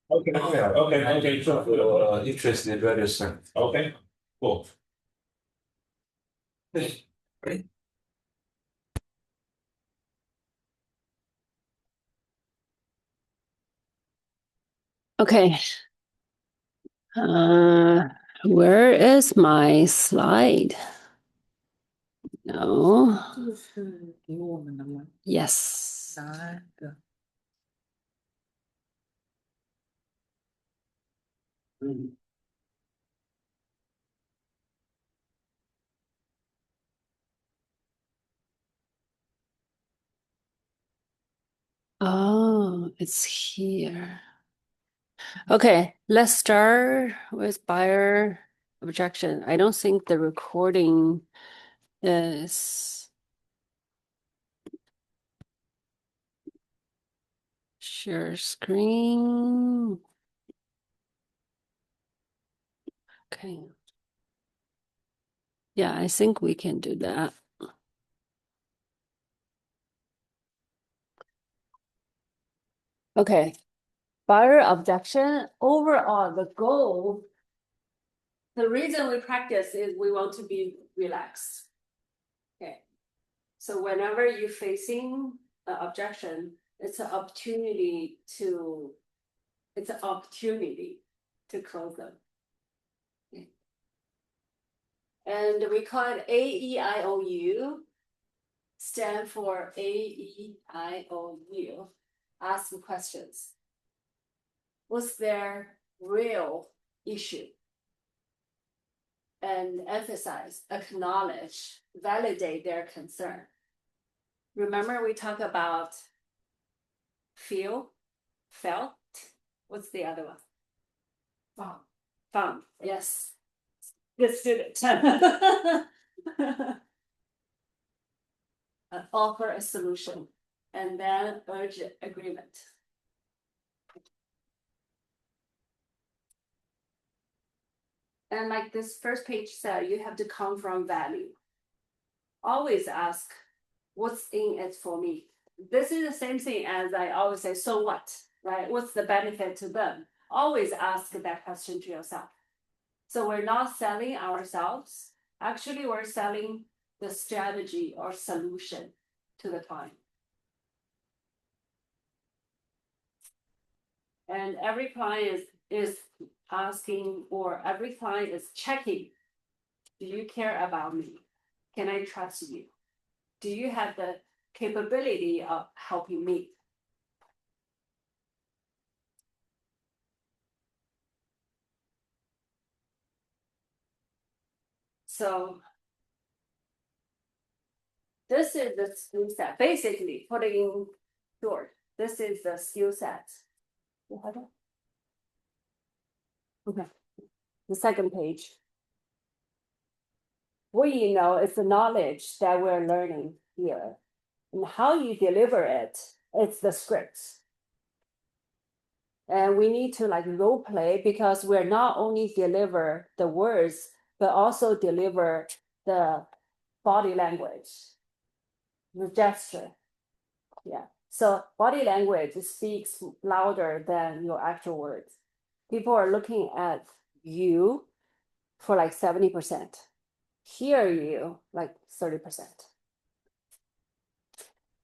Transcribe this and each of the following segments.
Okay, sure. Interest in medicine. Okay, cool. Right. Okay. Where is my slide? No. 这是给我们的吗？ Yes. 哪个？ Oh, it's here. Okay, let's start with buyer objection. I don't think the recording is share screen. Okay. Yeah, I think we can do that. Okay. Buyer objection. Overall, the goal, the reason we practice is we want to be relaxed. Okay. So whenever you're facing an objection, it's an opportunity to close them. Okay. And we call it AEIOU, stand for AEIOU, ask questions. What's their real issue? And emphasize, acknowledge, validate their concern. Remember we talked about felt? What's the other one? Found, yes. Good student. Offer a solution and then urge agreement. And like this first page said, you have to come from value. Always ask, what's in it for me? This is the same thing as I always say, so what, right? What's the benefit to them? Always ask that question to yourself. So we're not selling ourselves. Actually, we're selling the strategy or solution to the client. And every client is asking, or every client is checking, do you care about me? Can I trust you? Do you have the capability of helping me? So this is the skill set. Basically, put it in short, this is the skill set. Okay, the second page. What you know is the knowledge that we're learning here. And how you deliver it, it's the scripts. And we need to like role play because we're not only deliver the words, but also deliver the body language, the gesture. Yeah. So body language speaks louder than your actual words. People are looking at you for like 70%. Hear you like 30%.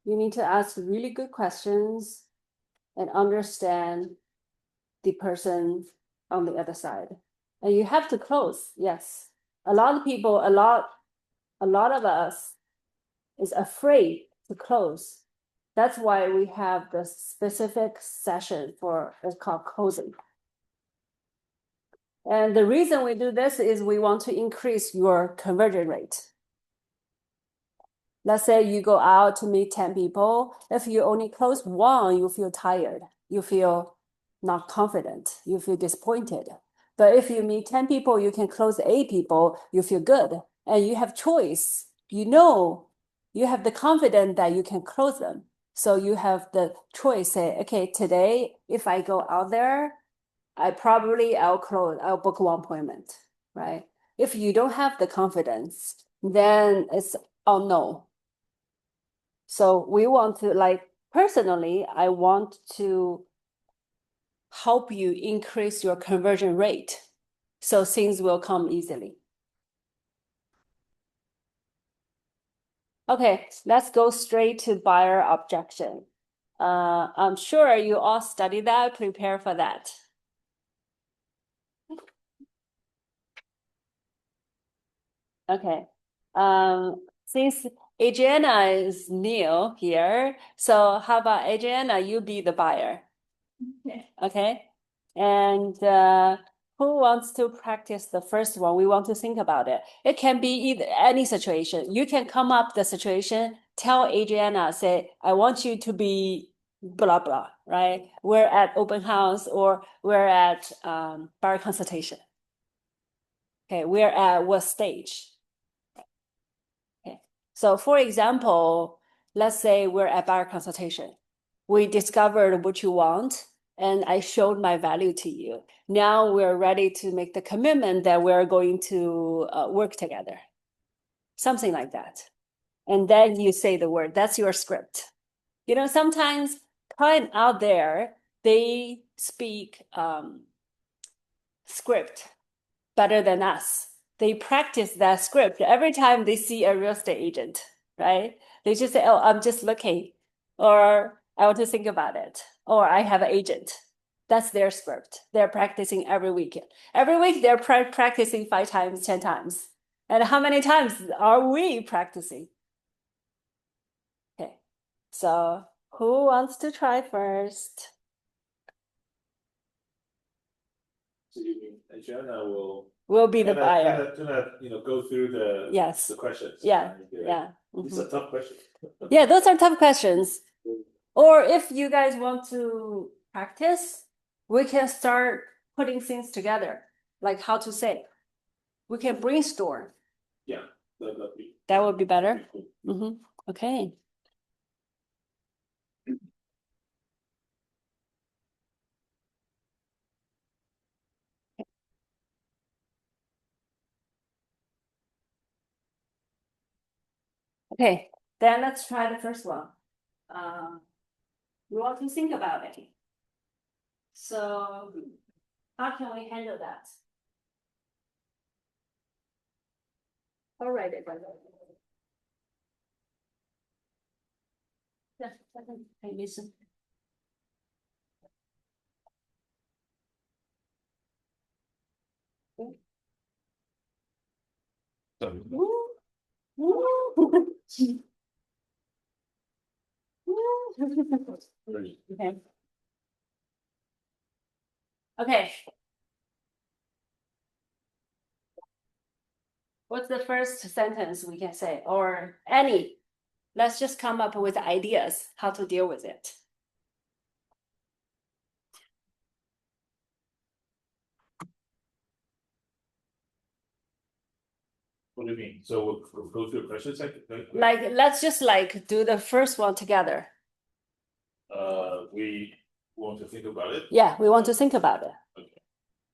You need to ask really good questions and understand the person on the other side. And you have to close, yes. A lot of people, a lot of us is afraid to close. That's why we have the specific session for, it's called closing. And the reason we do this is we want to increase your conversion rate. Let's say you go out to meet 10 people. If you only close one, you feel tired. You feel not confident. You feel disappointed. But if you meet 10 people, you can close 8 people, you feel good. And you have choice. You know, you have the confidence that you can close them. So you have the choice, say, okay, today, if I go out there, I'll book one appointment, right? If you don't have the confidence, then it's, oh no. So we want to, like, personally, I want to help you increase your conversion rate. So things will come easily. Okay, let's go straight to buyer objection. I'm sure you all study that, prepare for that. Okay. Since Adriana is new here, so how about Adriana, you be the buyer? Okay. And who wants to practice the first one? We want to think about it. It can be either any situation. You can come up the situation, tell Adriana, say, I want you to be blah blah, right? We're at open house or we're at buyer consultation. Okay, we're at what stage? Okay. So for example, let's say we're at buyer consultation. We discovered what you want and I showed my value to you. Now we're ready to make the commitment that we're going to work together. Something like that. And then you say the word, that's your script. You know, sometimes client out there, they speak script better than us. They practice that script every time they see a real estate agent, right? They just say, oh, I'm just looking, or I want to think about it, or I have an agent. That's their script. They're practicing every week. Every week they're practicing 5 times, 10 times. And how many times are we practicing? Okay, so who wants to try first? So you mean Adriana will We'll be the buyer. go through the Yes. the questions. Yeah, Right? yeah. It's Mhm. a tough question. Yeah, those are tough questions. Or if you guys want to practice, we can start putting things together, like how to say. We can brainstorm. Yeah, that'd be. That would be better. cool. Okay. Okay, then let's try the first one. We want to think about it. So how can we handle that? All right, yeah, I listen. Sorry. Okay. Okay. What's the first sentence we can say, or any? Let's just come up with ideas how to deal with it. What do you mean? So we'll go through the questions Like, let's just like do the first one together. We want to think about it. Yeah, we want to think about it. Okay.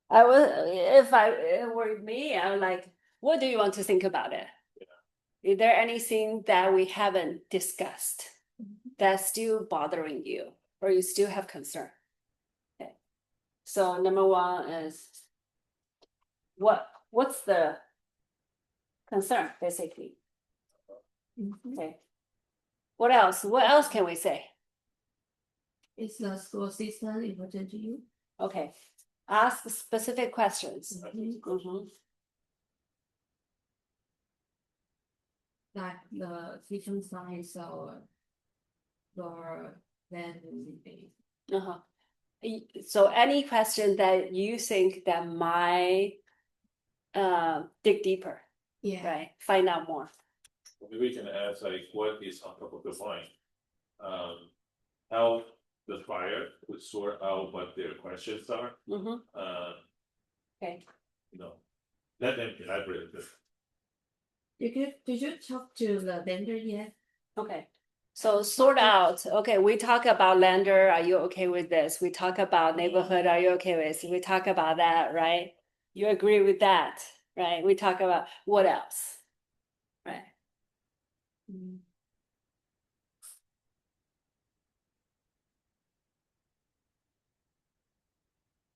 I will, if it were me, I'm like, what do you want to think about it? Yeah. Is there anything that we haven't discussed that's still bothering you, or you still have concern? Okay. So number one is what's the concern, basically? Okay. What else? What else can we say? Is the school system important to you? Okay. Ask specific questions. Mhm. Like the teaching size or your then Uh-huh. So any question that you think that might dig deeper, yeah. right? Find out more. Maybe we can ask like what is on top of the mind. How the buyer would sort out what their questions are. Mhm. Okay. You know, let them elaborate this. Did you talk to the vendor yet? Okay. So sort out, okay, we talk about lender, are you okay with this? We talk about neighborhood, are you okay with this? We talk about that, right? You agree with that, right? We talk about what else, right?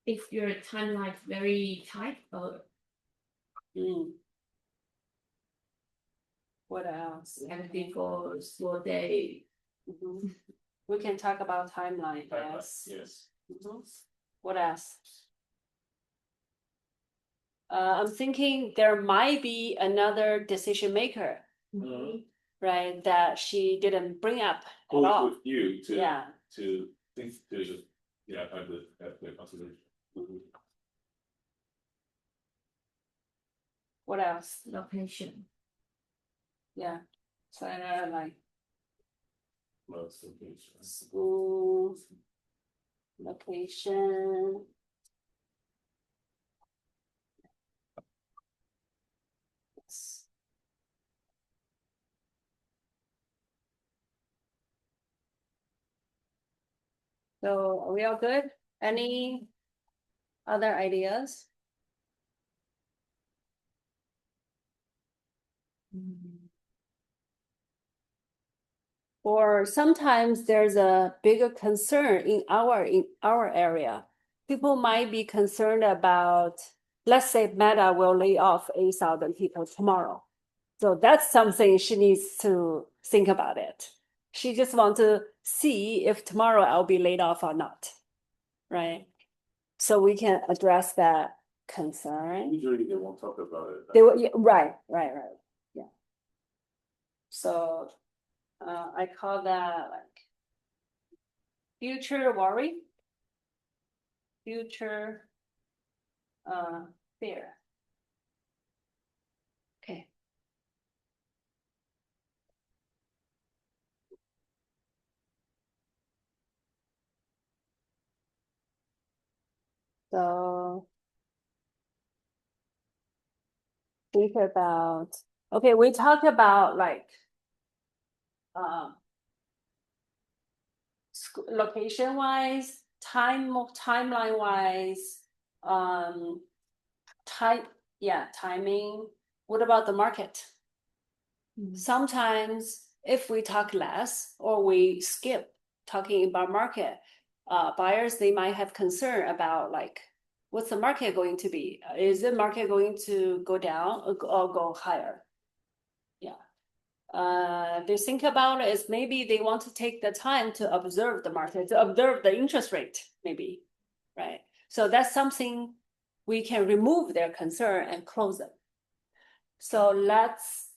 if your timeline is very tight or Mm. What else? and before slow day. Mhm. We can talk about timeline, Timeline, yes. yes. Mhm. What else? I'm thinking there might be another decision maker, Mhm. right? That she didn't bring up at Hold all. with you to. Yeah. To think to, yeah, have the consideration. Mhm. What else? Location. Yeah. So like Most locations. school, location. Yes. So are we all good? Any other ideas? Or sometimes there's a bigger concern in our area. People might be concerned about, let's say Meta will lay off 8,000 people tomorrow. So that's something she needs to think about it. She just want to see if tomorrow I'll be laid off or not, right? So we can address that concern. Usually they won't talk about it. They will, yeah, right, yeah. So, I call that like future worry, future, fear. Okay. So think about, okay, we talked about like, location wise, timeline wise, timing. What about the market? Sometimes if we talk less or we skip talking about market, buyers, they might have concern about like, what's the market going to be? Is the market going to go down or go higher? Yeah. They think about it is maybe they want to take the time to observe the market, to observe the interest rate, maybe, right? So that's something we can remove their concern and close them. So let's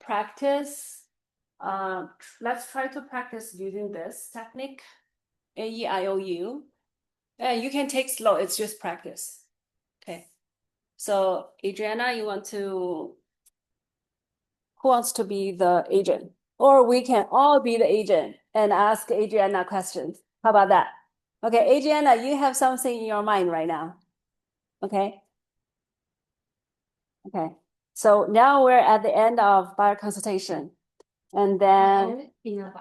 practice. Let's try to practice using this technique, AEIOU. You can take slow, it's just practice. Okay. So Adriana, you want to, who wants to be the agent? Or we can all be the agent and ask Adriana questions. How about that? Okay, Adriana, you have something in your mind right now. Okay. Okay. So now we're at the end of buyer consultation. And then, In a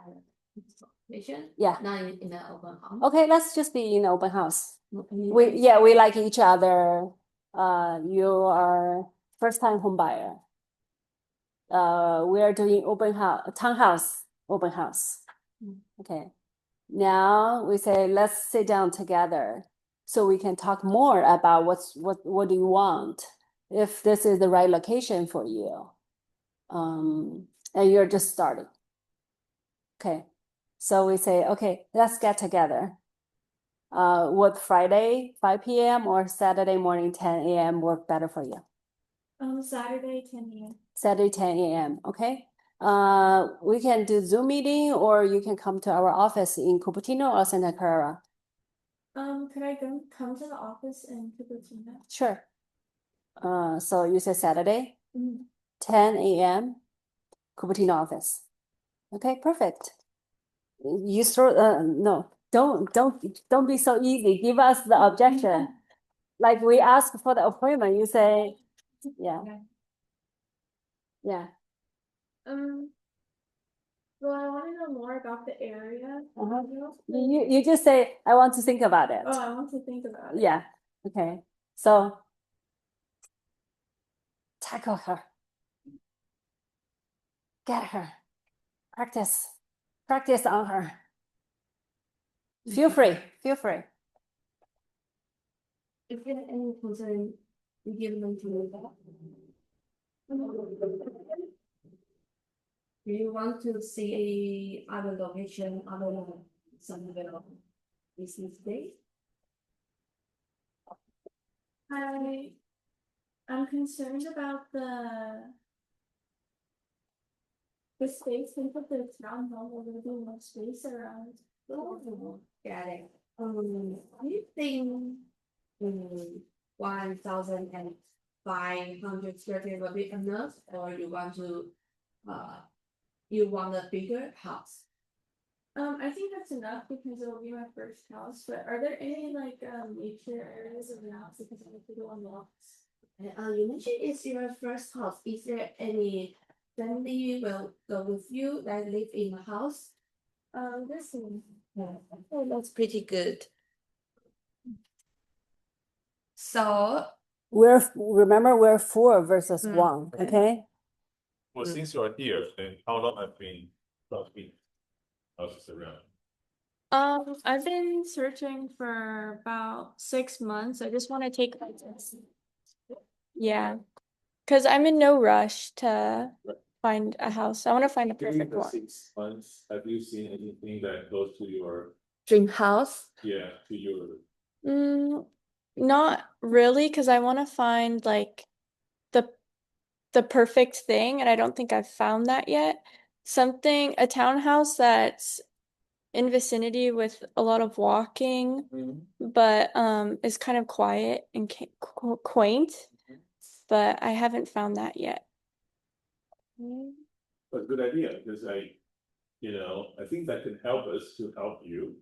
violation. yeah. Not in an open house. Okay, let's just be in open house. Okay. We like each other. You are first time home buyer. We are doing open house, townhouse, open house. Okay. Now we say, let's sit down together so we can talk more about what do you want, if this is the right location for you. And you're just starting. Okay. So we say, okay, let's get together. Would Friday 5 p.m. or Saturday morning 10 a.m. work better for you? Saturday 10 a.m. Saturday 10 a.m. Okay. We can do Zoom meeting or you can come to our office in Cupertino or Santa Clara. Could I come to the office in Cupertino? Sure. So you said Saturday, Mm. 10 a.m. Cupertino office. Okay, perfect. You throw, no, don't be so easy. Give us the objection. Like we ask for the appointment, you say, yeah. Okay. Yeah. Well, I want to know more about the area. Uh-huh. You just say, I want to think about it. Oh, I want to think about it. Yeah. Okay. So tackle her. Get her. Practice. Practice on her. Feel free. Feel free. Is there any concern you give them to me that? Do you want to see other location other than Sunnyvale business day? I'm concerned about the space, think of the town hall, we're gonna do more space around. Oh, got it. Do you think 1,500 square feet will be enough, or you want a bigger house? I think that's enough because it'll be my first house, but are there any like nature areas around because I have to go on walks? You mentioned it's your first house. Is there any family will go with you that live in the house? This one. Oh, that's pretty good. So, Remember, we're 4 versus 1, okay. okay? Well, since you are here, then how long have been houses around? I've been searching for about 6 months. I just want to take my test. Yeah, because I'm in no rush to find a house. I want to find a During perfect the one. 6 months, have you seen anything that goes to your, Dream house? to your, Not really, because I want to find like the perfect thing, and I don't think I've found that yet. A townhouse that's in vicinity with a lot of walking, but is kind of quiet and quaint. But I haven't found that yet. a good idea, because I think that can help us to help you,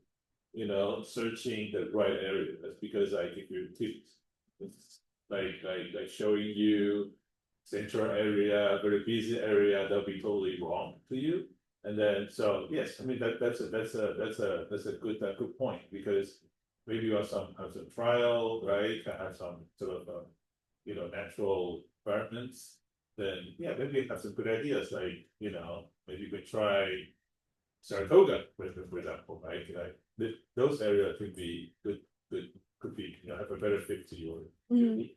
searching the right areas, because I give you tips. It's like showing you central area, very busy area, that'll be totally wrong to you. And then, so yes, I mean, that's a good point, because maybe you have some trial, right? Have some sort of, natural environments. Then, yeah, maybe you have some good ideas, like, maybe you could try Saratoga, for example, right? Like, those areas could be good, could be, have a better fit to your needs.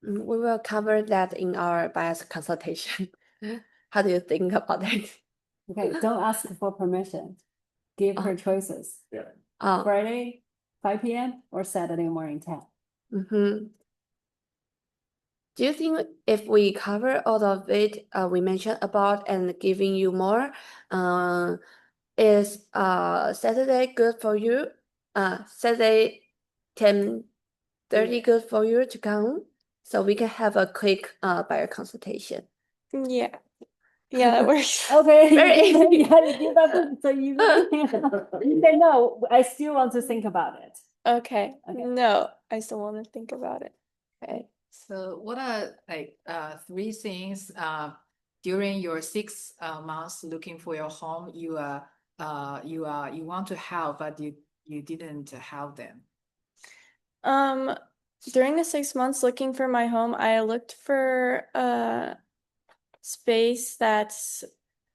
We will cover that in our bias consultation. How do you think about that? Okay, don't ask for permission. Give her choices. Friday, 5 p.m. or Saturday morning, 10. Do you think if we cover all of it, we mentioned about and giving you more, is Saturday good for you? Saturday 10:30 good for you to come? So we can have a quick buyer consultation. Yeah, that works. Okay, Very easy. yeah, you give up so easily. You say no, I still want to think about it. Okay. Okay. No, I still want to think about it. Okay. So what are like 3 things during your 6 months looking for your home you want to have but you didn't have them? During the 6 months looking for my home, I looked for a space that's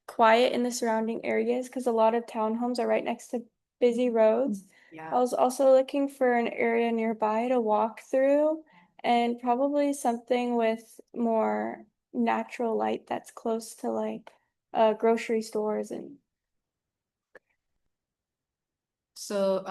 quiet in the surrounding areas because a lot of townhomes are right next to busy roads. I Yeah. was also looking for an area nearby to walk through and probably something with more natural light that's close to like grocery stores and So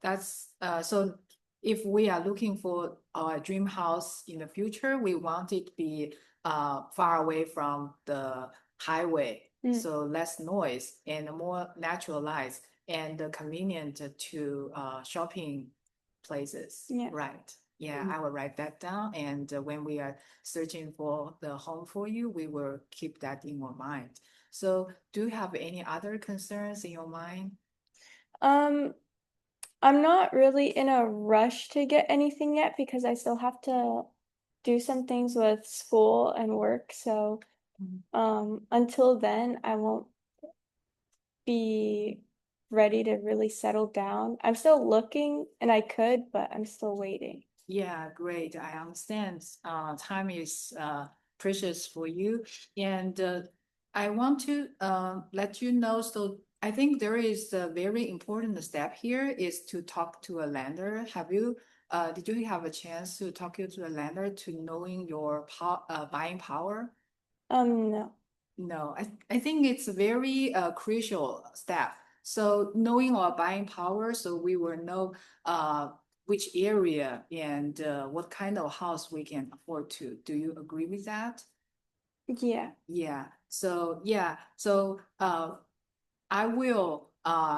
that's so if we are looking for our dream house in the future, we want it to be far away from the highway, so less noise and more natural lights and convenient to shopping places. Yeah. Right. Yeah, I will write that down. And when we are searching for the home for you, we will keep that in our mind. So do you have any other concerns in your mind? I'm not really in a rush to get anything yet because I still have to do some things with school and work. So until then, I won't be ready to really settle down. I'm still looking and I could, but I'm still waiting. Yeah, great. I understand. Time is precious for you, and I want to let you know. So I think there is a very important step here is to talk to a lender. Did you have a chance to talk to the lender to knowing your buying power? No. No, I think it's a very crucial step. So knowing our buying power, so we will know which area and what kind of house we can afford to. Do you agree with that? Yeah. Yeah. So I will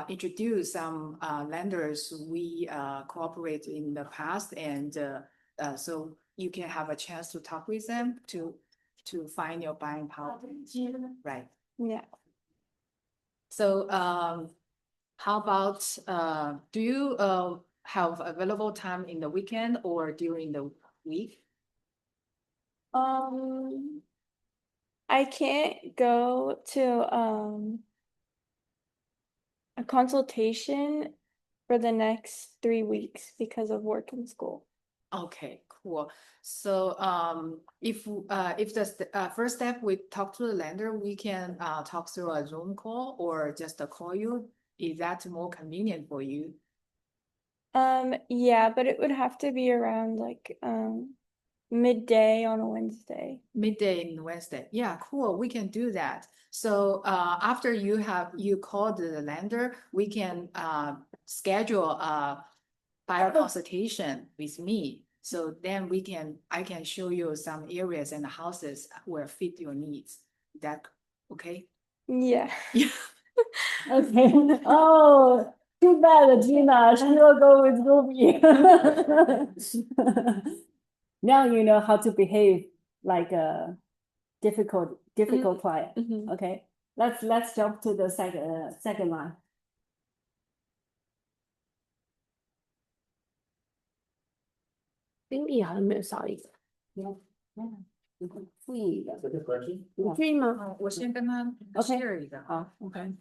introduce some lenders we cooperate in the past, and so you can have a chance to talk with them to find your buying power. Right. Yeah. So how about do you have available time in the weekend or during the week? I can't go to a consultation for the next 3 weeks because of work and school. Okay, cool. So if the first step we talk to the lender, we can talk through a Zoom call or just call you. Is that more convenient for you? Yeah, but it would have to be around like midday on a Wednesday. Midday in Wednesday. Yeah, cool. We can do that. So after you called the lender, we can schedule a buyer consultation with me. So then I can show you some areas and houses where fit your needs. That okay? Yeah. Yeah. Okay. Oh, too bad, Gina. She will go with Ruby. Now you know how to behave like a difficult client. Mhm. Okay. Let's jump to the second line. 经理好像没有少一个，注意一个。 Second question? 你注意吗？我先跟他 Okay. share 一个。好 OK。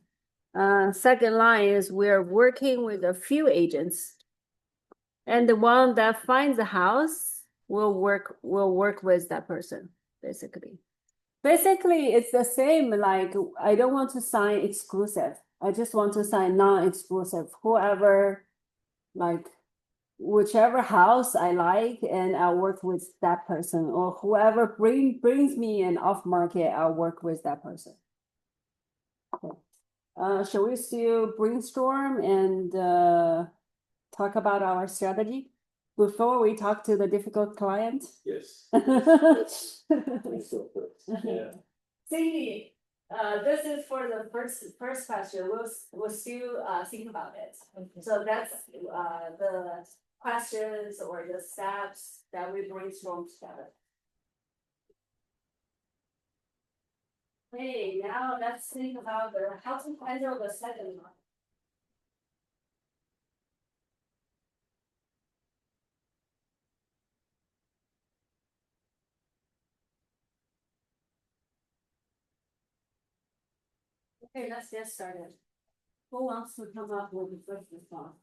Second line is we're working with a few agents. And the one that finds the house will work with that person, basically. Basically, it's the same, like I don't want to sign exclusive. I just want to sign non-exclusive. Whoever, like whichever house I like, and I'll work with that person, or whoever brings me an off market, I'll work with that person. Okay. Shall we still brainstorm and talk about our strategy before we talk to the difficult client? Yes. Yeah. Cindy, this is for the first question. We'll still think about it. So that's the questions or the steps that we brainstorm together. Okay, now let's think about how to handle the second one. Okay, let's get started. Who wants to come up with the first response?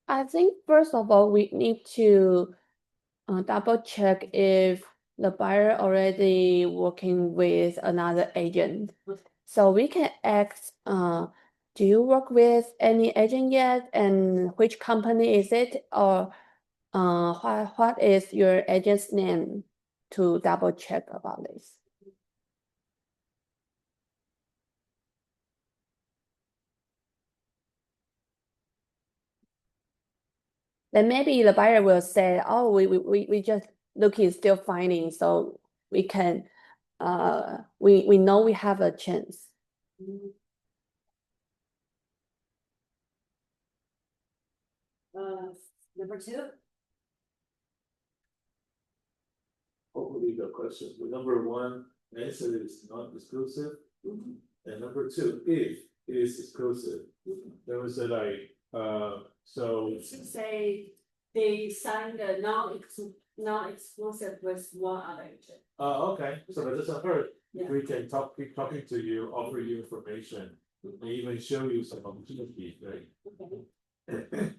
I think first of all, we need to double check if the buyer already working with another agent. So we can ask, do you work with any agent yet? And which company is it? Or what is your agent's name to double check about this? Then maybe the buyer will say, oh, we just looking still finding, so we can we know we have a chance. Number two. Hopefully the question, the number one answer is not exclusive. And number two, if it is exclusive, there was a so. It should say they signed a non-exclusive with one other agent. Okay, so that doesn't hurt. Yeah. We can keep talking to you, offer you information, and even show you some opportunities, right? Okay.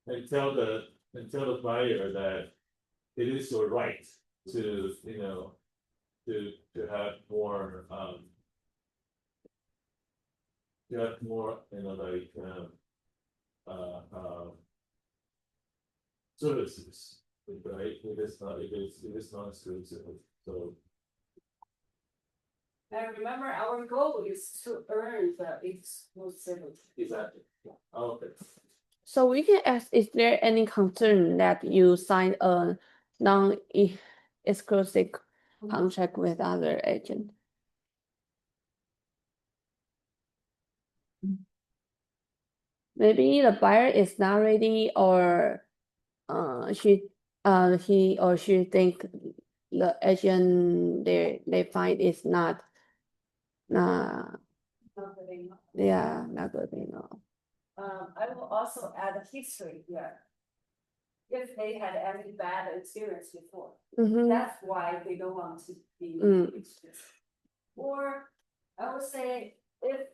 And tell the buyer that it is your right to, to have more, to have more, like, services, right? It is not exclusive, so. And remember, our goal is to earn the exclusivity. Exactly. Okay. So we can ask, is there any concern that you sign a non-exclusive contract with other agent? Maybe the buyer is not ready, or he or she think the agent they find is not Not that they know. yeah, not good enough. I will also add a history here. If they had any bad experience before, Mhm. that's why they don't want to be. Exclusive. Or I would say if,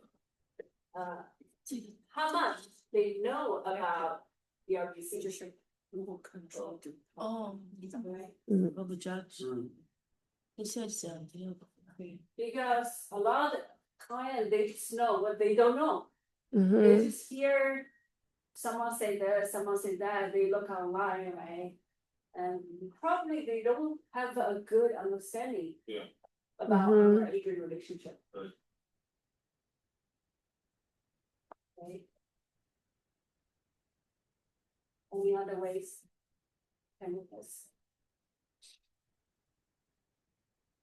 how much they know about the RBC. Control. Oh, Right? judge. He says, Because a lot of clients, they just know what they don't know. They Mhm. just hear someone say this, someone say that, they look online, right? And probably they don't have a good understanding. Yeah. About our agent relationship. Right. Right? Only other ways. Can do this.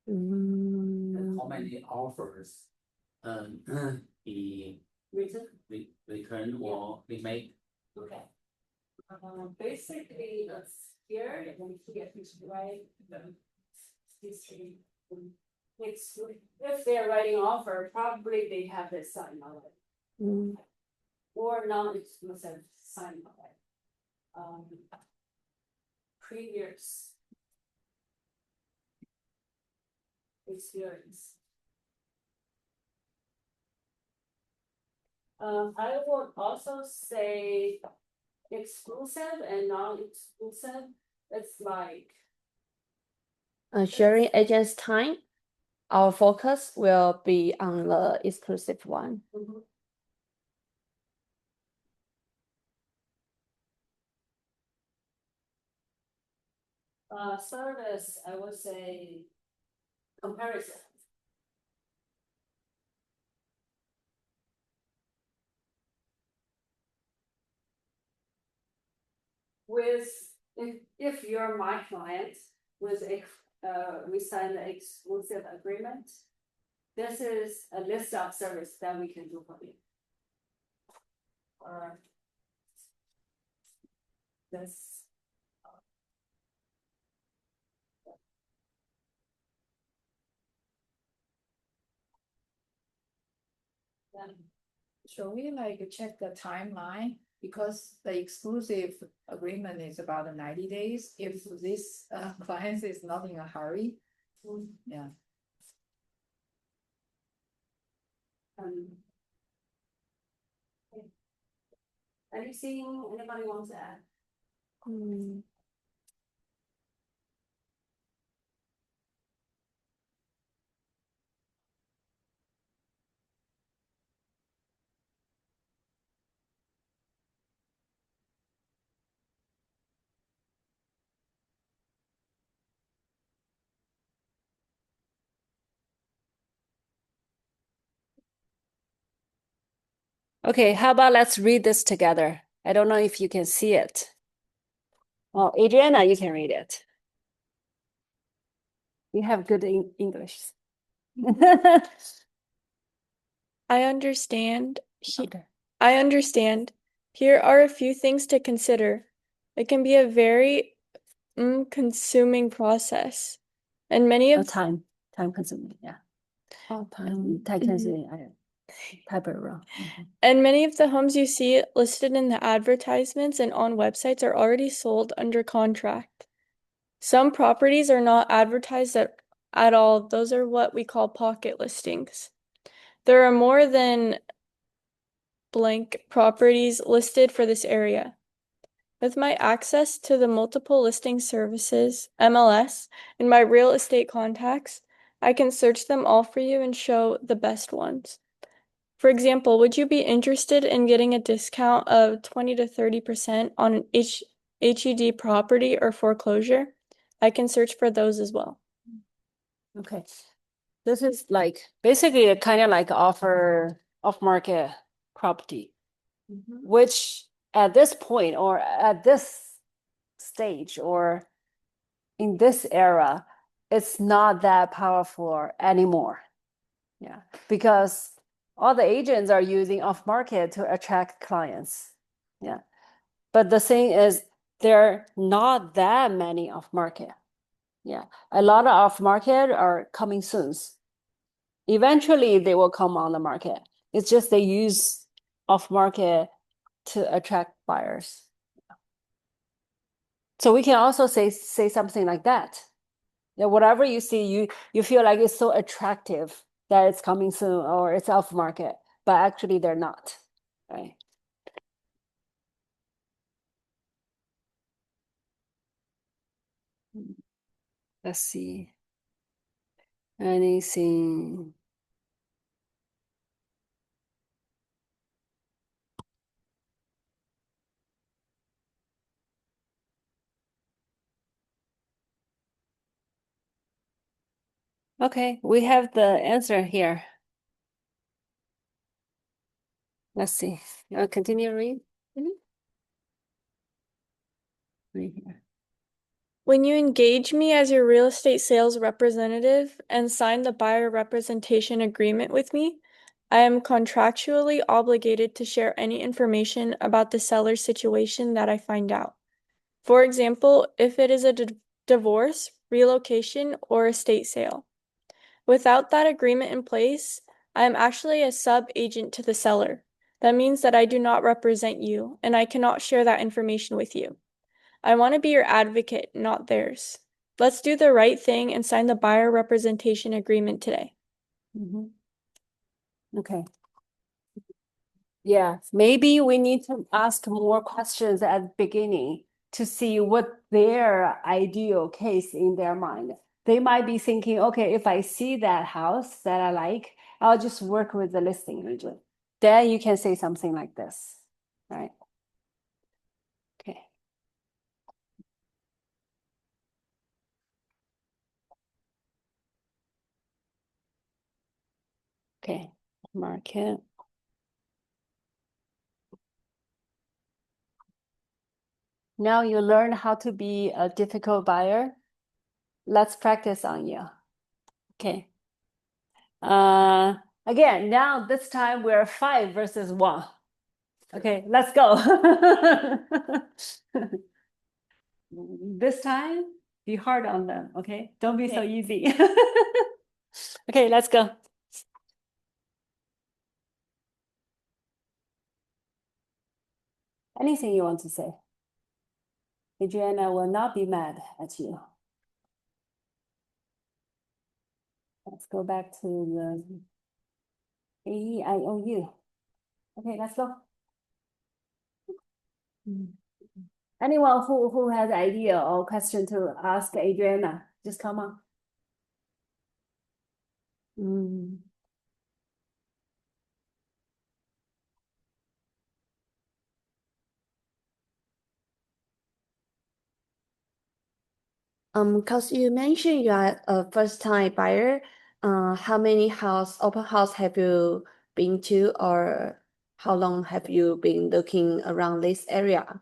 How many offers, the Reason? return or we make? Okay. Basically, here, and then here, right? History. It's, if they're writing offer, probably they have this sign already. Mm. Or non-exclusive sign already. Previous experience. I would also say exclusive and non-exclusive. It's like, Sharing agent's time, our focus will be on the exclusive one. service, I would say comparison. With, if you're my client, with we sign the exclusive agreement. This is a list of service that we can do for you. Or this. Shall we like check the timeline? Because the exclusive agreement is about 90 days. If this client is not in a hurry, yeah. Anything anybody wants to add? Okay, how about let's read this together? I don't know if you can see it. Well, Adriana, you can read it. You have good English. I understand. Okay. I understand. Here are a few things to consider. It can be a very consuming process. And many of Time consuming, yeah. Time consuming, I type it wrong. And many of the homes you see listed in the advertisements and on websites are already sold under contract. Some properties are not advertised at all. Those are what we call pocket listings. There are more than blank properties listed for this area. With my access to the multiple listing services, MLS, and my real estate contacts, I can search them all for you and show the best ones. For example, would you be interested in getting a discount of 20 to 30% on an HUD property or foreclosure? I can search for those as well. Okay. This is like basically a kind of like offer off market property, which at this point or at this stage or in this era, it's not that powerful anymore. Yeah, because all the agents are using off market to attract clients. Yeah. But the thing is, there are not that many off market. Yeah. A lot of off market are coming soon. Eventually they will come on the market. It's just they use off market to attract buyers. So we can also say something like that. Yeah, whatever you see, you feel like it's so attractive that it's coming soon or it's off market, but actually they're not, right? Let's see. Anything. Okay, we have the answer here. Let's see. Continue read. Right here. When you engage me as your real estate sales representative and sign the buyer representation agreement with me, I am contractually obligated to share any information about the seller's situation that I find out. For example, if it is a divorce, relocation, or estate sale. Without that agreement in place, I am actually a sub-agent to the seller. That means that I do not represent you, and I cannot share that information with you. I want to be your advocate, not theirs. Let's do the right thing and sign the buyer representation agreement today. Okay. Yeah, maybe we need to ask more questions at the beginning to see what their ideal case in their mind. They might be thinking, okay, if I see that house that I like, I'll just work with the listing agent. Then you can say something like this, right? Okay. Okay, market. Now you learn how to be a difficult buyer. Let's practice on you. Okay. Again, now this time we're 5 versus 1. Okay, let's go. This time, be hard on them, okay? Don't be so Okay. easy. Okay, let's go. Anything you want to say? Adriana will not be mad at you. Let's go back to the AEIOU. Okay, let's go. Anyone who has idea or question to ask Adriana, just come on. Cause you mentioned you are a first time buyer, how many open house have you been to, or how long have you been looking around this area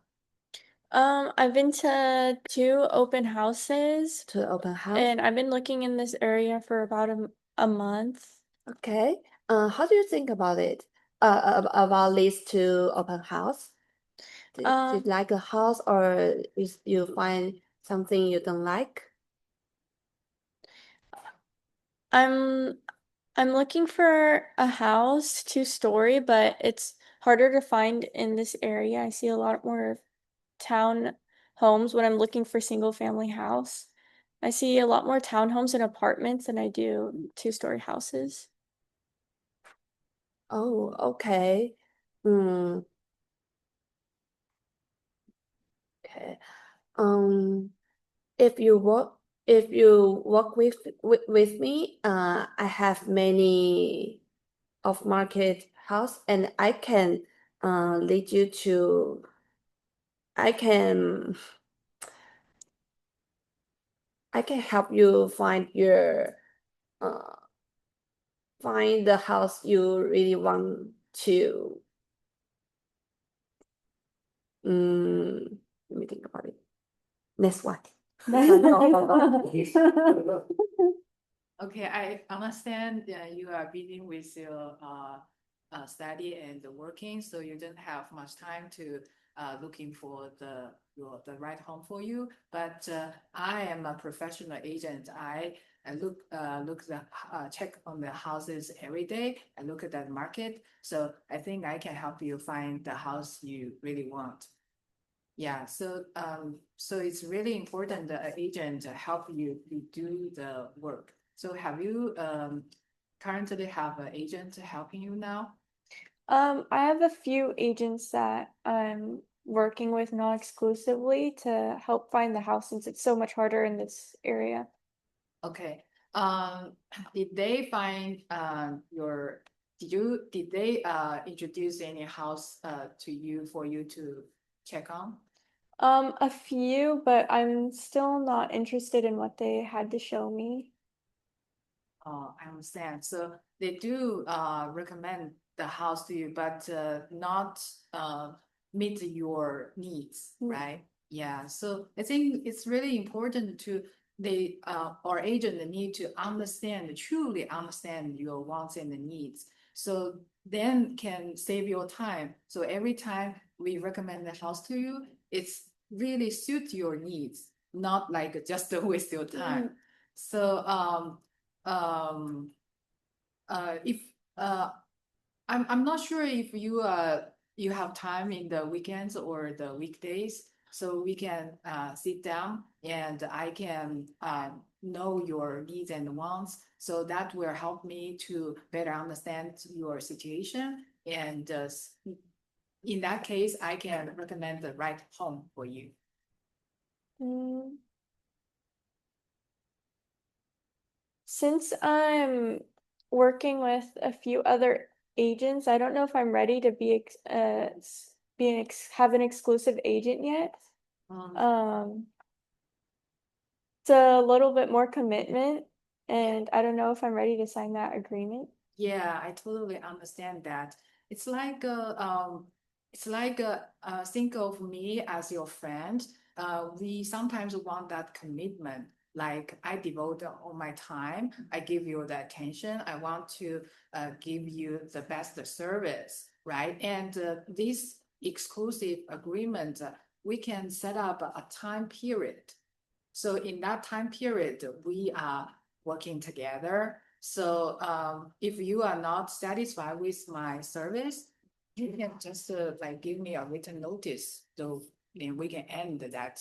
I've been to 2 open houses, to open house? and I've been looking in this area for about a month. Okay. How do you think about it? About these 2 open house? Do you like a house, or you find something you don't like? I'm looking for a house, 2-story, but it's harder to find in this area. I see a lot more town homes when I'm looking for single family house. I see a lot more townhomes and apartments than I do 2-story houses. Oh, okay. Okay. If you work if you work with me, I have many off-market house, and I can lead you to. I can help you find find the house you really want to. Let me think about it. Next one. Okay, I understand you are busy with your study and working, so you don't have much time to looking for the right home for you. But I am a professional agent. I check on the houses every day. I look at that market, so I think I can help you find the house you really want. Yeah, so it's really important that an agent help you do the work. So have you currently have an agent helping you now? I have a few agents that I'm working with non-exclusively to help find the house since it's so much harder in this area. Okay. Did they find did they introduce any house to you for you to check on? A few, but I'm still not interested in what they had to show me. I understand. So they do recommend the house to you, but not meet your needs, right? Yeah. So I think it's really important to our agent need to truly understand your wants and the needs. So then can save your time. So every time we recommend the house to you, it's really suit your needs, not like just to waste your time. So if I'm not sure if you have time in the weekends or the weekdays, so we can sit down and I can know your needs and wants, so that will help me to better understand your situation, and in that case I can recommend the right home for you. Mm. Since I'm working with a few other agents, I don't know if I'm ready to have an exclusive agent yet. It's a little bit more commitment, and I don't know if I'm ready to sign that agreement. Yeah, I totally understand that. It's like think of me as your friend. We sometimes want that commitment. Like I devote all my time, I give you the attention. I want to give you the best service, right? And this exclusive agreement, we can set up a time period. So in that time period, we are working together. So if you are not satisfied with my service, you can just like give me a written notice, so then we can end that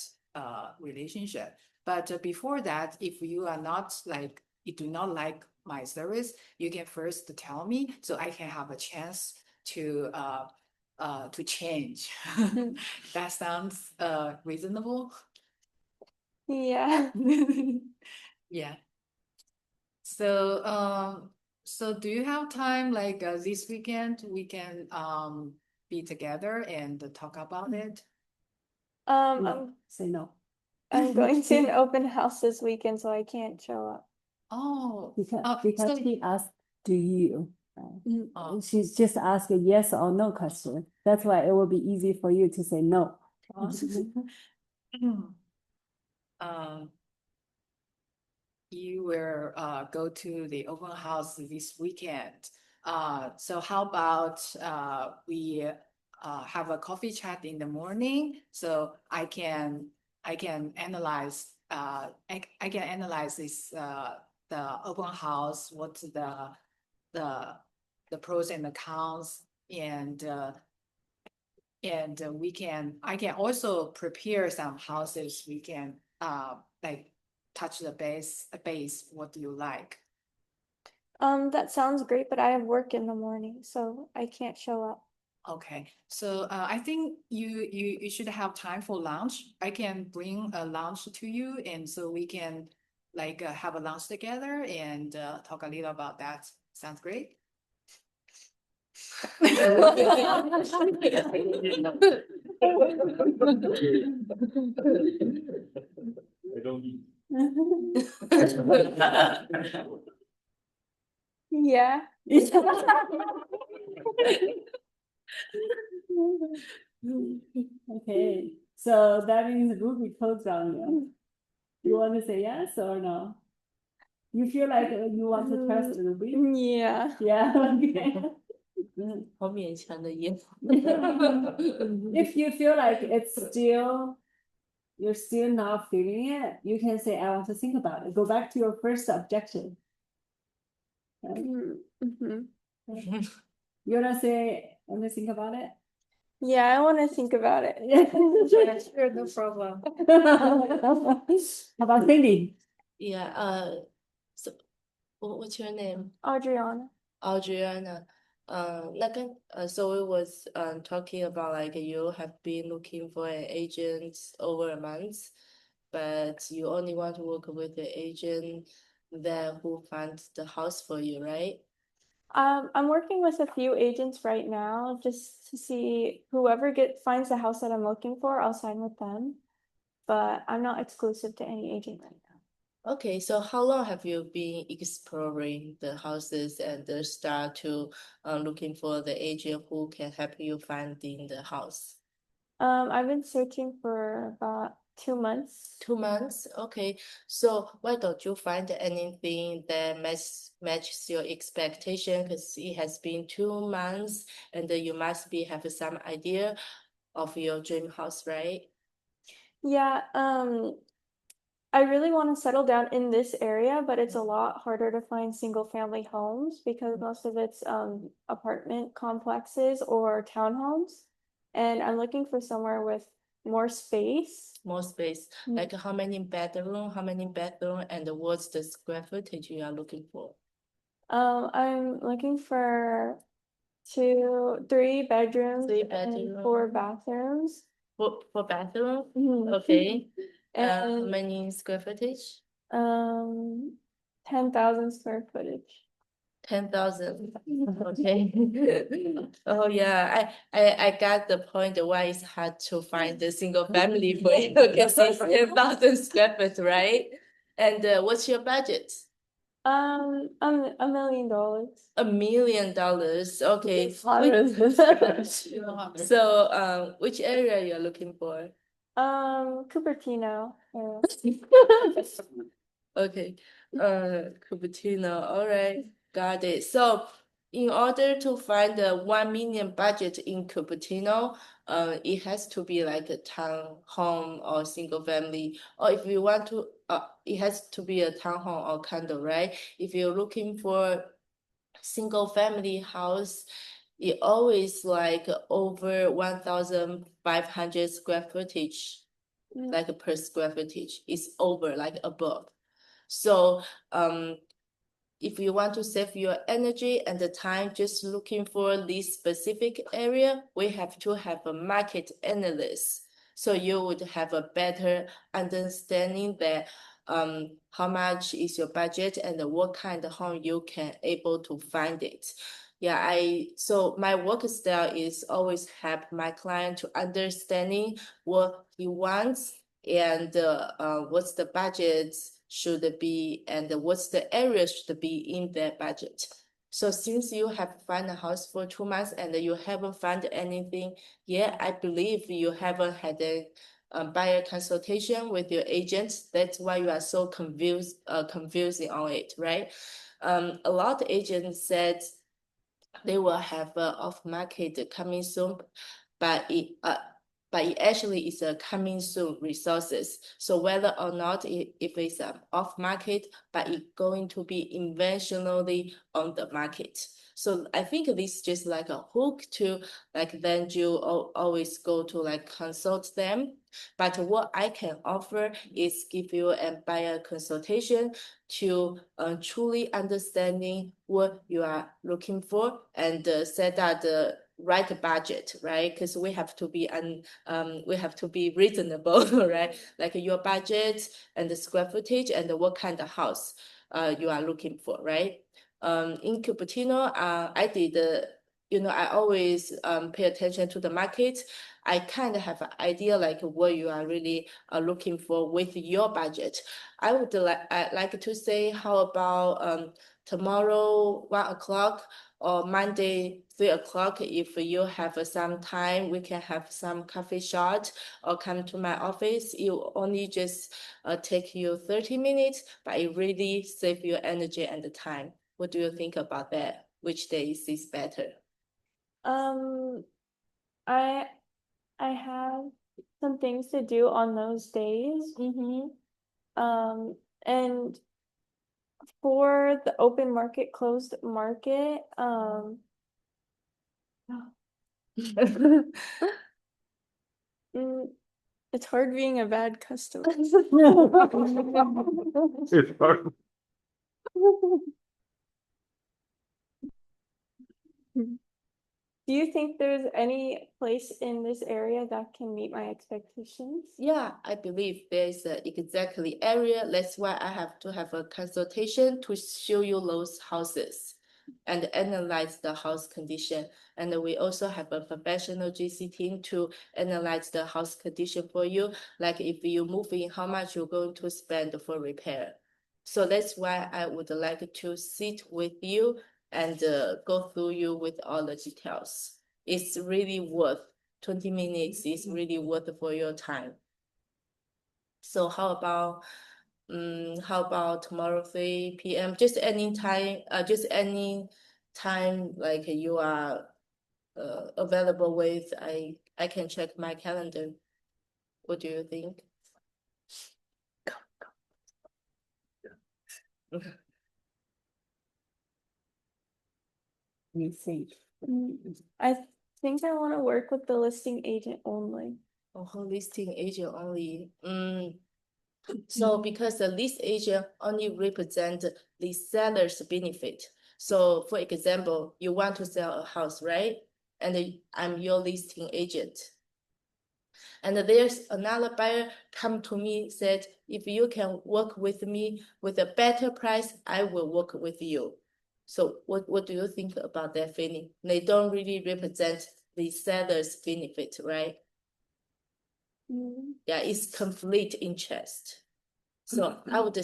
relationship. But before that, if you are not like, you do not like my service, you can first tell me so I can have a chance to change. That sounds reasonable. Yeah. Yeah. So, so do you have time like this weekend we can be together and talk about it? Say no. I'm going to an open house this weekend, so I can't show up. Oh, Because so he asked, do you? Oh. She's just asked a yes or no question. That's why it will be easy for you to say no. um, you will go to the open house this weekend. So how about we have a coffee chat in the morning, so I can analyze I can analyze this the open house, what's the pros and the cons, and I can also prepare some houses. We can like touch the base. What do you like? That sounds great, but I have work in the morning, so I can't show up. Okay, so I think you should have time for lunch. I can bring a lunch to you, and so we can like have a lunch together and talk a little about that. Sounds great. I don't. Yeah. Okay, so that means Ruby closed on you. You want to say yes or no? You feel like you want to trust Ruby? Yeah. Yeah, okay. 好勉强的耶。 If you feel like it's still, you're still not feeling it, you can say, I want to think about it. Go back to your first objection. Mhm. You wanna say, want to think about it? Yeah, I want to think about it. Yeah, sure, no problem. How about Cindy? Yeah, so what's your name? Adriana. Adriana. So we was talking about like you have been looking for an agent over a month, but you only want to work with the agent that who finds the house for you, right? I'm working with a few agents right now just to see whoever finds the house that I'm looking for, I'll sign with them. But I'm not exclusive to any agent right now. Okay, so how long have you been exploring the houses and start to looking for the agent who can help you finding the house? I've been searching for about 2 months. 2 months? Okay. So why don't you find anything that matches your expectation? Because it has been 2 months and you must have some idea of your dream house, right? Yeah, I really want to settle down in this area, but it's a lot harder to find single family homes because most of it's apartment complexes or townhomes. And I'm looking for somewhere with more space. More space. Mm. Like how many bedroom, and what's the square footage you are looking for? I'm looking for 3 bedrooms 3 and bedroom. 4 bathrooms. For bathroom? Mhm. Okay. How And many square footage? 10,000 square footage. 10,000. Okay. Oh yeah, I got the point why it's hard to find a single family for you because it's 10,000 square foot, right? And what's your budget? $1 million. $1 million. Okay. Which, So which area you're looking for? Cupertino. Okay, Cupertino, all right, got it. So in order to find the 1 million budget in Cupertino, it has to be like a town home or single family, or if you want to, it has to be a town home or condo, right? If you're looking for single family house, it always like over 1,500 square footage, like per square footage, is over like above. So if you want to save your energy and the time just looking for this specific area, we have to have a market analyst. So you would have a better understanding that how much is your budget and what kind of home you can able to find it. Yeah, so my work style is always help my client to understanding what he wants and what's the budget should be and what's the area should be in their budget. So since you have found a house for 2 months and you haven't found anything yet, I believe you haven't had a buyer consultation with your agent. That's why you are so confusing on it, right? A lot of agents said they will have off market coming soon, but it actually is a coming soon resources. So whether or not if it's off market, but it going to be eventually on the market. So I think this is just like a hook to like then you always go to like consult them. But what I can offer is give you a buyer consultation to truly understanding what you are looking for and set out the right budget, right? Because we have to be we have to be reasonable, right? Like your budget and the square footage and what kind of house you are looking for, right? In Cupertino, I did I always pay attention to the market. I kind of have an idea like what you are really looking for with your budget. I would like to say, how about tomorrow 1 o'clock or Monday 3 o'clock? If you have some time, we can have some coffee shot or come to my office. It will only just take you 30 minutes, but it really save your energy and the time. What do you think about that? Which day is better? I have some things to do on those days. And for the open market, closed market, it's hard being a bad customer. It's hard. Do you think there's any place in this area that can meet my expectations? Yeah, I believe there's exactly area. That's why I have to have a consultation to show you those houses and analyze the house condition. And we also have a professional GC team to analyze the house condition for you. Like if you move in, how much you're going to spend for repair. So that's why I would like to sit with you and go through you with all the details. It's really worth 20 minutes is really worth for your time. So how about tomorrow 3 p.m. Just any time like you are available with. I can check my calendar. What do you think? You think? I think I want to work with the listing agent only. Oh, listing agent only. So because the lease agent only represent the seller's benefit. So for example, you want to sell a house, right? And I'm your listing agent. And there's another buyer come to me, said, if you can work with me with a better price, I will work with you. So what do you think about that feeling? They don't really represent the seller's benefit, right? Yeah, it's complete interest. So I would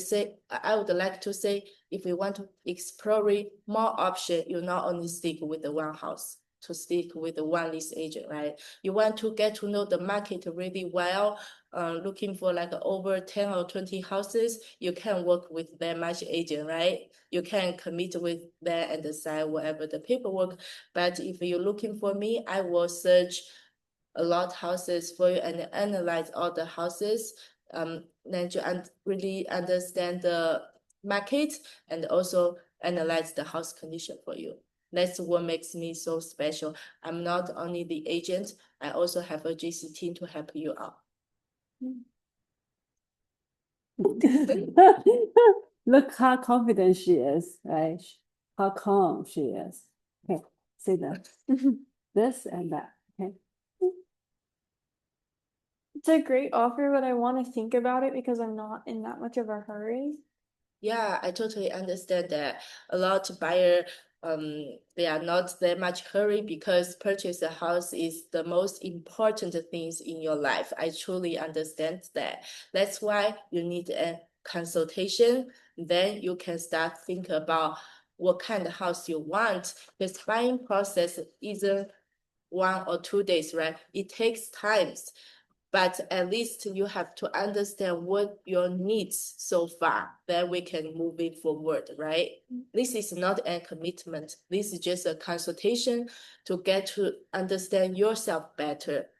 like to say, if you want to explore more options, you not only stick with the one house, to stick with the one lease agent, right? You want to get to know the market really well, looking for like over 10 or 20 houses, you can work with that much agent, right? You can commit with them and decide whatever the paperwork. But if you're looking for me, I will search a lot houses for you and analyze all the houses, then to really understand the market and also analyze the house condition for you. That's what makes me so special. I'm not only the agent, I also have a GC team to help you out. Look how confident she is, right? How calm she is. Okay, say that. This and that. Okay. It's a great offer, but I want to think about it because I'm not in that much of a hurry. Yeah, I totally understand that. A lot of buyer, they are not that much hurry because purchase a house is the most important things in your life. I truly understand that. That's why you need a consultation. Then you can start think about what kind of house you want. This buying process isn't 1 or 2 days, right? It takes times. But at least you have to understand what your needs so far, then we can move it forward, right? This is not a commitment. This is just a consultation to get to understand yourself better,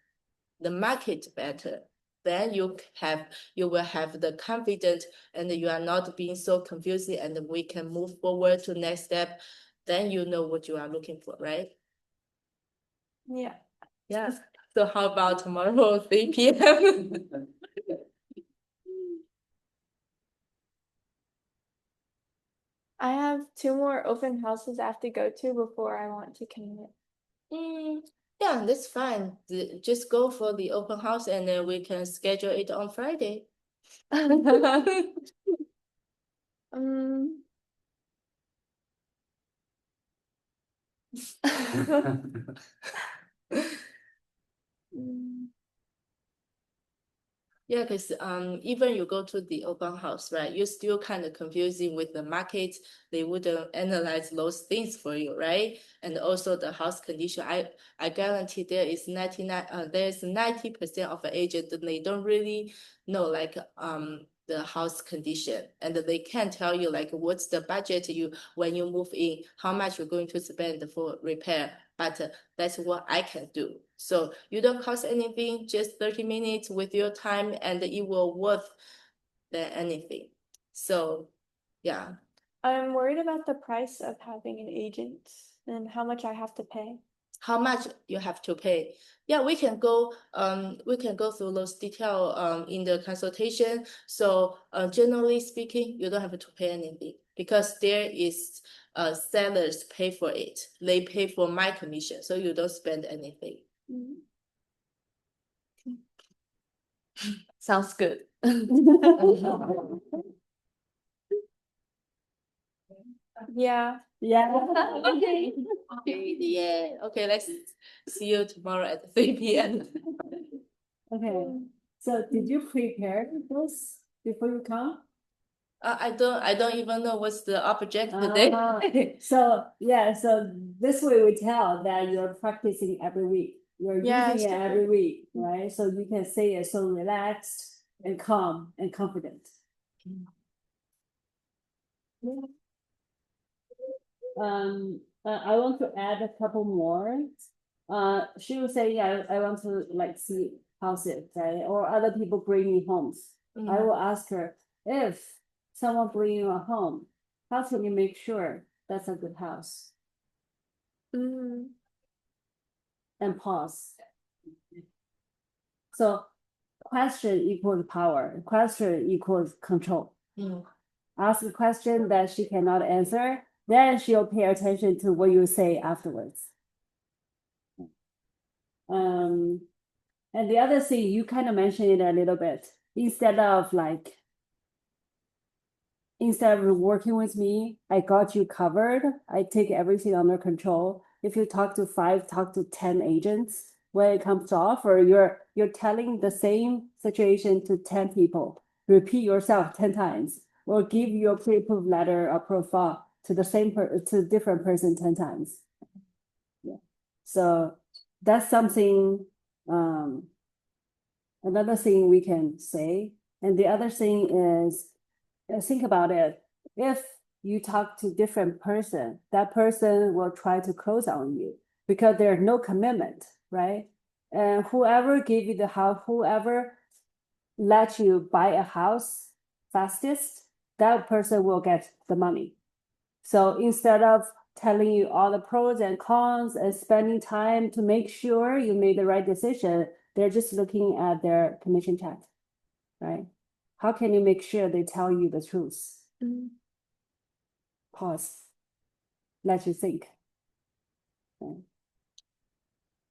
the market better. Then you will have the confidence and you are not being so confused and we can move forward to next step. Then you know what you are looking for, right? Yeah. Yeah. So how about tomorrow, 3 p.m.? I have 2 more open houses I have to go to before I want to commit. Yeah, that's fine. Just go for the open house and then we can schedule it on Friday. Um, mm, Yeah, because even you go to the open house, right? You're still kind of confusing with the market. They wouldn't analyze those things for you, right? And also the house condition. I guarantee there's 90% of the agent that they don't really know like the house condition, and they can't tell you like what's the budget you when you move in, how much you're going to spend for repair. But that's what I can do. So you don't cost anything, just 30 minutes with your time, and it will worth than anything. So yeah. I'm worried about the price of having an agent and how much I have to pay. How much you have to pay? Yeah, we can go through those detail in the consultation. So generally speaking, you don't have to pay anything because there is sellers pay for it. They pay for my commission, so you don't spend anything. Sounds good. Yeah. Yeah. Okay. Yeah. Okay, let's see you tomorrow at 3 p.m. Okay, so did you prepare this before you come? I don't even know what's the object today. So, yeah, so this way we tell that you're practicing every week. You're Yeah, using it it's every week, right? So you can say it so relaxed and calm and confident. I want to add a couple more. She was saying, yeah, I want to like see houses, right? Or other people bring me homes. I will ask her, if someone bring you a home, how can you make sure that's a good house? Mm, And pause. So question equals power, question equals control. Ask a question that she cannot answer, then she'll pay attention to what you say afterwards. And the other thing, you kind of mentioned it a little bit, instead of working with me, I got you covered, I take everything under control. If you talk to 5, talk to 10 agents, when it comes to offer, you're telling the same situation to 10 people. Repeat yourself 10 times, or give your pre-approved letter or profile to the same to different person 10 times. Yeah. So that's something, another thing we can say. And the other thing is, think about it. If you talk to different person, that person will try to close on you because there's no commitment, right? And whoever gave you the house, whoever let you buy a house fastest, that person will get the money. So instead of telling you all the pros and cons and spending time to make sure you made the right decision, they're just looking at their commission check, right? How can you make sure they tell you the truth? mm. Pause. Let you think. Okay.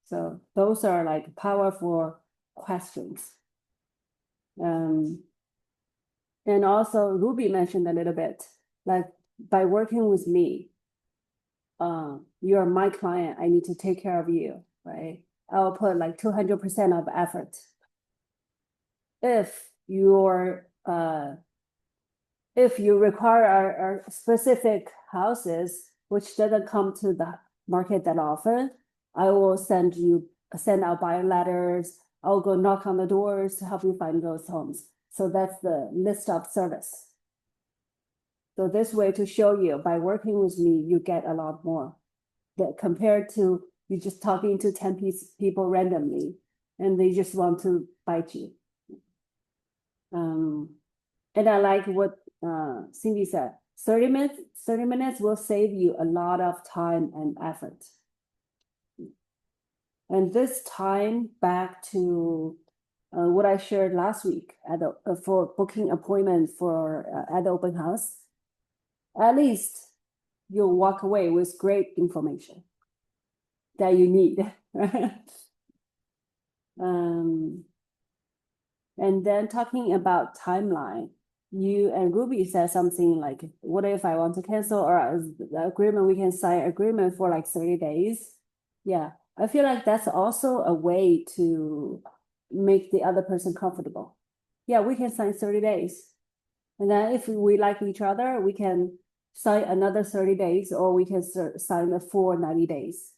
So those are like powerful questions. And also Ruby mentioned a little bit, like by working with me, you're my client, I need to take care of you, right? I'll put like 200% of effort. If you require our specific houses, which doesn't come to the market that often, I will send out buyer letters. I'll go knock on the doors to help you find those homes. So that's the list of service. So this way to show you, by working with me, you get a lot more. That compared to you just talking to 10 people randomly, and they just want to bite you. And I like what Cindy said, 30 minutes will save you a lot of time and effort. And this time back to what I shared last week for booking appointment for at the open house, at least you'll walk away with great information. that you need. And then talking about timeline, you and Ruby said something like, what if I want to cancel, or the agreement, we can sign agreement for like 30 days. Yeah, I feel like that's also a way to make the other person comfortable. Yeah, we can sign 30 days. And then if we like each other, we can sign another 30 days, or we can sign the full 90 days.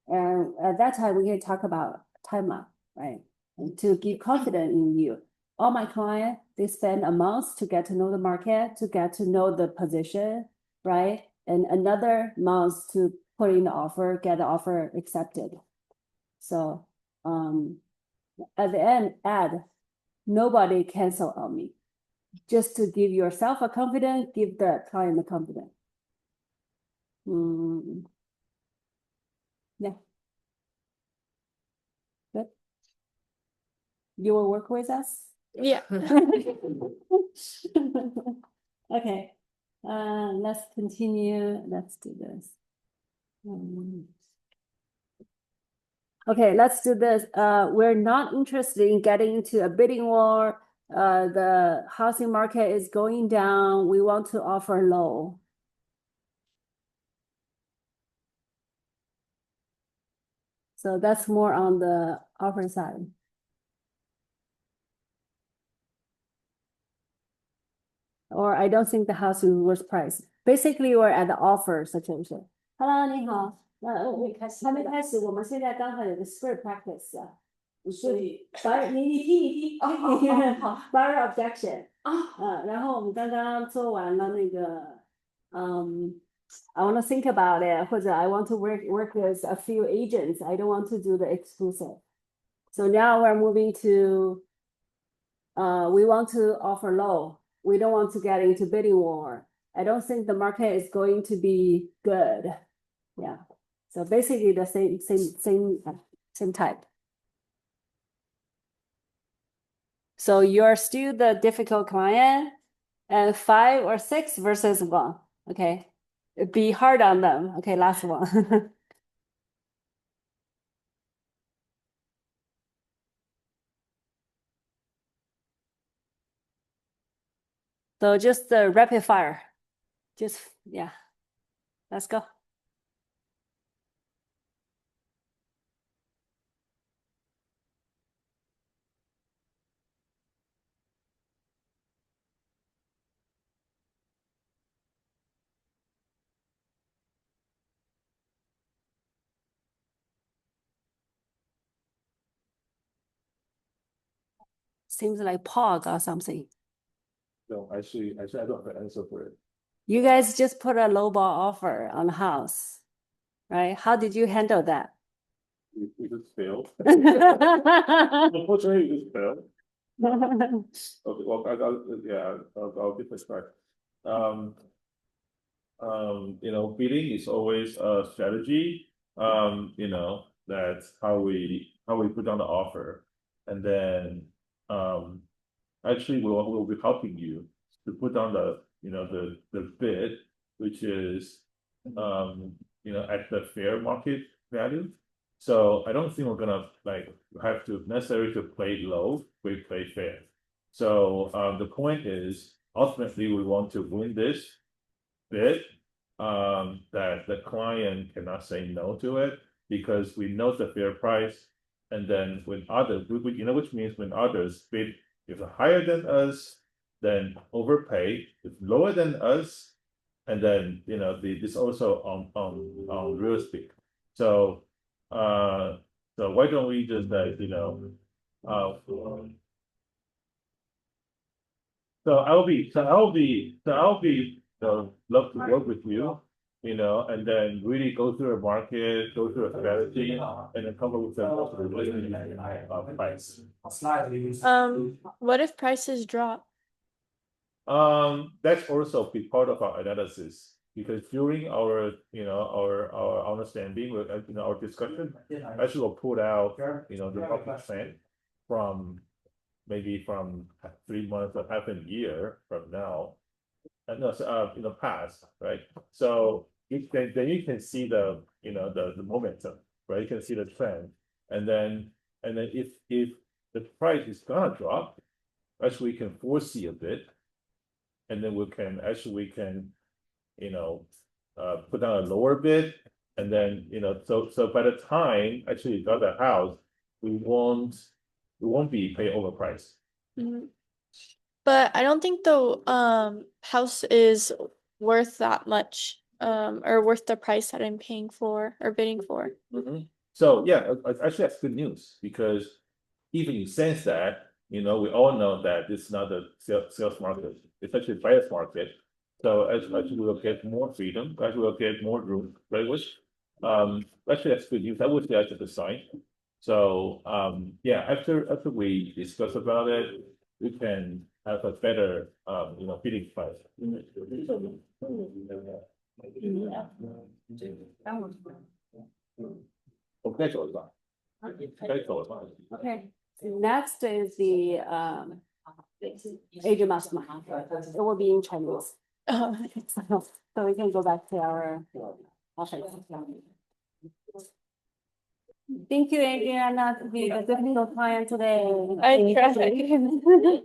And at that time, we can talk about timeline, right? And to give confidence in you. All my clients, they spend a month to get to know the market, to get to know the position, right? And another month to put in the offer, get the offer accepted. So at the end, add, nobody cancel on me. Just to give yourself a confidence, give the client a confidence. Yeah. Good. You will work with us? Yeah. Okay, let's continue. Let's do this. Okay, let's do this. We're not interested in getting into a bidding war. The housing market is going down. We want to offer low. So that's more on the offer side. Or I don't think the house is worth price. Basically, we're at the offer situation. Hello， 你好。还没开始，我们现在刚好有个 script practice 啊。所以，buyer，你听，好，buyer objection 然后我们刚刚做完了那个，I want to think about it，或者 I want to work with a few agents. I don't want to do the exclusive. So now we're moving to, we want to offer low. We don't want to get into bidding war. I don't think the market is going to be good. Yeah. So basically the same type. So you're still the difficult client, and 5 or 6 versus 1. Okay. Be hard on them. Okay, last one. So just the rapid fire. Just, yeah. Let's go. Seems like pog or something. No, actually, I don't have an answer for it. You guys just put a lowball offer on the house, right? How did you handle that? We just failed. Unfortunately, we just failed. Okay, well, I'll give this back. Bidding is always a strategy. That's how we put down the offer, and then actually we'll be helping you to put down the bid, which is at the fair market value. So I don't think we're gonna have to necessarily to play low, we play fair. So the point is ultimately we want to win this bid, that the client cannot say no to it because we know the fair price. And then when others, which means when others bid if higher than us, then overpay. If lower than us, and then this also on real estate. So so why don't we just so I'll be love to work with you, and then really go through a market, go through a strategy, and then come up with a price. What if prices drop? That's also be part of our analysis, because during our our understanding, our discussion, actually will put out the market trend from maybe from 3 months or half a year from now, and in the past, right? So then you can see the the momentum. right? You can see the trend. And then if the price is gonna drop, actually we can foresee a bit. And then we can, you know, put down a lower bid. And then, you know, so by the time actually you got the house, we won't be paying overpriced. Mhm. But I don't think the house is worth that much, or worth the price that I'm paying for or bidding for. So yeah, actually that's good news because even you sense that, you know, we all know that it's not a sales market, it's actually a buyer's market. So actually we'll get more freedom, actually we'll get more room, right? Which, actually that's good news. I would say that's a sign. So, yeah, after we discuss about it, we can have a better, you know, bidding price. Okay, next is the agent mastermind. It will be in Chinese. So we can go back to our office. Thank you, Adriana, to be a difficult client today. I tried.